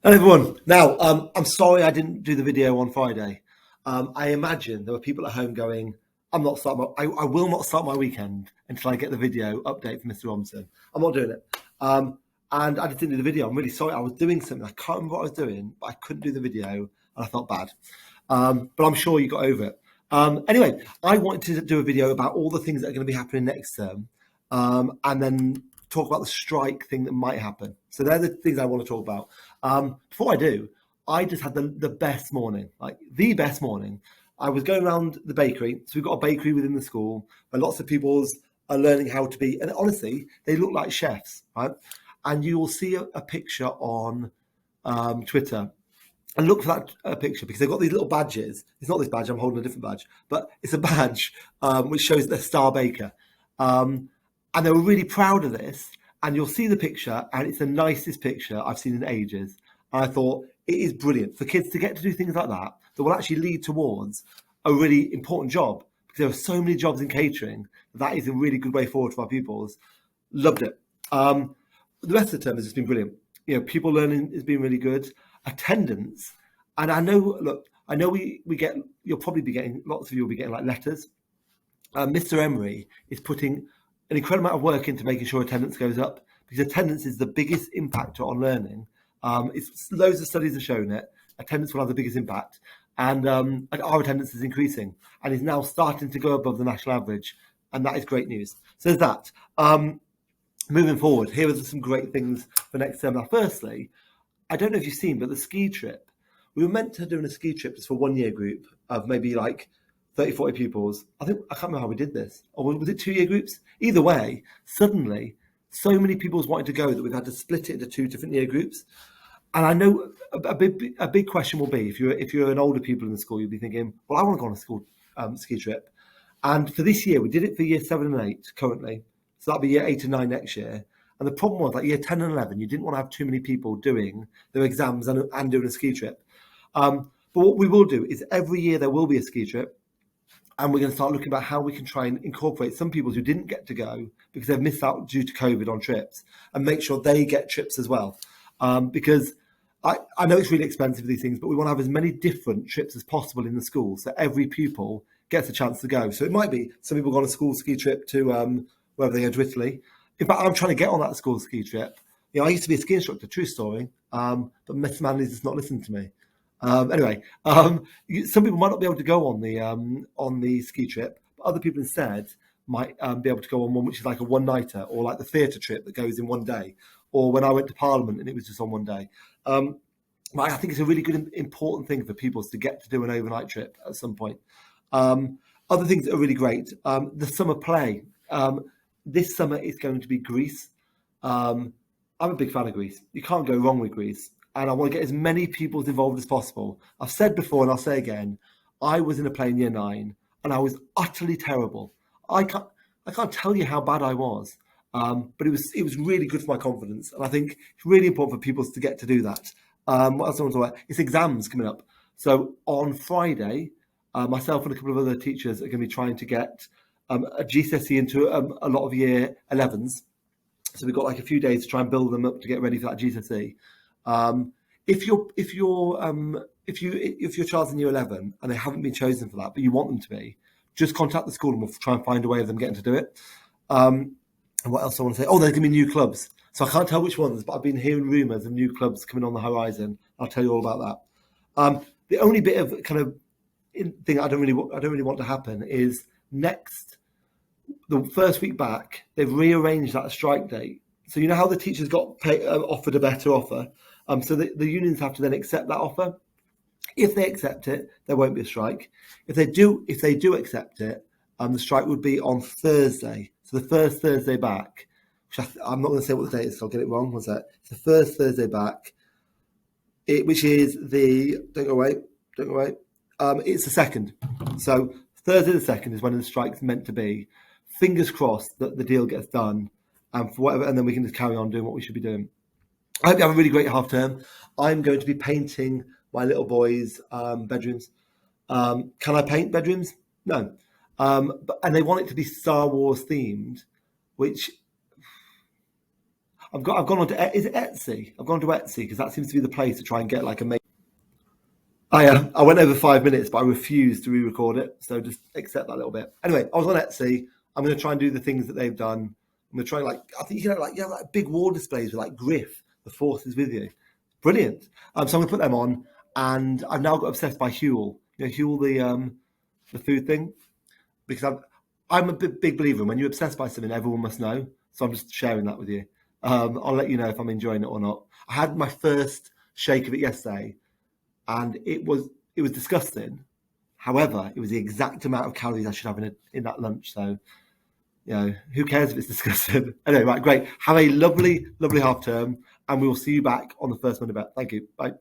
Hello everyone. Now, I'm sorry I didn't do the video on Friday. I imagine there were people at home going, "I'm not starting. I will not start my weekend until I get the video update from Mr. Robinson. I'm not doing it." And I just didn't do the video. I'm really sorry. I was doing something. I can't remember what I was doing, but I couldn't do the video, and I felt bad. But I'm sure you got over it. Anyway, I wanted to do a video about all the things that are going to be happening next term, and then talk about the strike thing that might happen. So they're the things I want to talk about. Before I do, I just had the best morning, like the best morning. I was going around the bakery. So we've got a bakery within the school where lots of people's are learning how to be, and honestly, they look like chefs, right? And you will see a picture on Twitter and look for that picture because they've got these little badges. It's not this badge, I'm holding a different badge, but it's a badge which shows they're Star Baker. And they were really proud of this. And you'll see the picture, and it's the nicest picture I've seen in ages. And I thought it is brilliant for kids to get to do things like that that will actually lead towards a really important job because there are so many jobs in catering. That is a really good way forward for our pupils. Loved it. The rest of the term has just been brilliant. You know, pupil learning has been really good. Attendance, and I know we get. You'll probably be getting lots of you will be getting like letters. Mr. Emery is putting an incredible amount of work into making sure attendance goes up because attendance is the biggest impactor on learning. It's loads of studies have shown it. Attendance will have the biggest impact, and our attendance is increasing and is now starting to go above the national average, and that is great news. So there's that. Moving forward, here are some great things for next term. Now, firstly, I don't know if you've seen, but the ski trip, we were meant to do a ski trip just for 1 year group of maybe like 30, 40 pupils. I can't remember how we did this. Or was it 2 year groups? Either way, suddenly so many people wanted to go that we've had to split it into two different year groups. And I know a big question will be if you're an older pupil in the school, you'll be thinking, well, I want to go on a school ski trip. And for this year, we did it for year 7 and 8 currently. So that'll be year 8 and 9 next year. And the problem was, like year 10 and 11, you didn't want to have too many people doing their exams and doing a ski trip. But what we will do is every year there will be a ski trip. And we're going to start looking about how we can try and incorporate some people who didn't get to go because they've missed out due to COVID on trips and make sure they get trips as well. Because I know it's really expensive, these things, but we want to have as many different trips as possible in the school so every pupil gets a chance to go. So it might be some people go on a school ski trip to wherever they go to Italy. In fact, I'm trying to get on that school ski trip. You know, I used to be a ski instructor, true story, but Miss Manley's just not listening to me. Anyway, some people might not be able to go on the ski trip, but other people instead might be able to go on one which is like a one-nighter or like the theatre trip that goes in one day, or when I went to Parliament and it was just on one day. I think it's a really good, important thing for people to get to do an overnight trip at some point. Other things that are really great, the summer play. This summer is going to be Greece. I'm a big fan of Greece. You can't go wrong with Greece. And I want to get as many people involved as possible. I've said before and I'll say again, I was in a play in year 9 and I was utterly terrible. I can't tell you how bad I was. But it was really good for my confidence. And I think it's really important for people to get to do that. What else I want to talk about? It's exams coming up. So on Friday, myself and a couple of other teachers are going to be trying to get a GCSE into a lot of year 11s. So we've got like a few days to try and build them up to get ready for that GCSE. If your child's in year 11 and they haven't been chosen for that, but you want them to be, just contact the school and we'll try and find a way of them getting to do it. And what else I want to say? Oh, there's going to be new clubs. So I can't tell which ones, but I've been hearing rumours of new clubs coming on the horizon. I'll tell you all about that. The only bit of kind of thing I don't really want to happen is the first week back, they've rearranged that strike date. So you know how the teachers got offered a better offer? So the unions have to then accept that offer. If they accept it, there won't be a strike. If they do accept it, the strike would be on Thursday. So the first Thursday back, which I'm not going to say what the date is, so I'll get it wrong. What's that? It's the first Thursday back, which is don't go away. It's the 2nd. So Thursday the 2nd is when the strike's meant to be. Fingers crossed that the deal gets done, and for whatever, and then we can just carry on doing what we should be doing. I hope you have a really great half term. I'm going to be painting my little boys' bedrooms. Can I paint bedrooms? No. And they want it to be Star Wars themed, which I've gone on to, is it Etsy? I've gone to Etsy because that seems to be the place to try and get like a. I went over 5 minutes, but I refused to re-record it. So just accept that little bit. Anyway, I was on Etsy. I'm going to try and do the things that they've done. I'm going to try like, I think like big wall displays with like Griff, the Force is with you. Brilliant. So I'm going to put them on, and I've now got obsessed by Huel. You know, Huel, the food thing, because I'm a big believer in when you're obsessed by something, everyone must know. So I'm just sharing that with you. I'll let you know if I'm enjoying it or not. I had my first shake of it yesterday, and it was disgusting. However, it was the exact amount of calories I should have in that lunch. So, you know, who cares if it's disgusting? Anyway, right, great. Have a lovely, lovely half term, and we will see you back on the first Monday back. Thank you. Bye.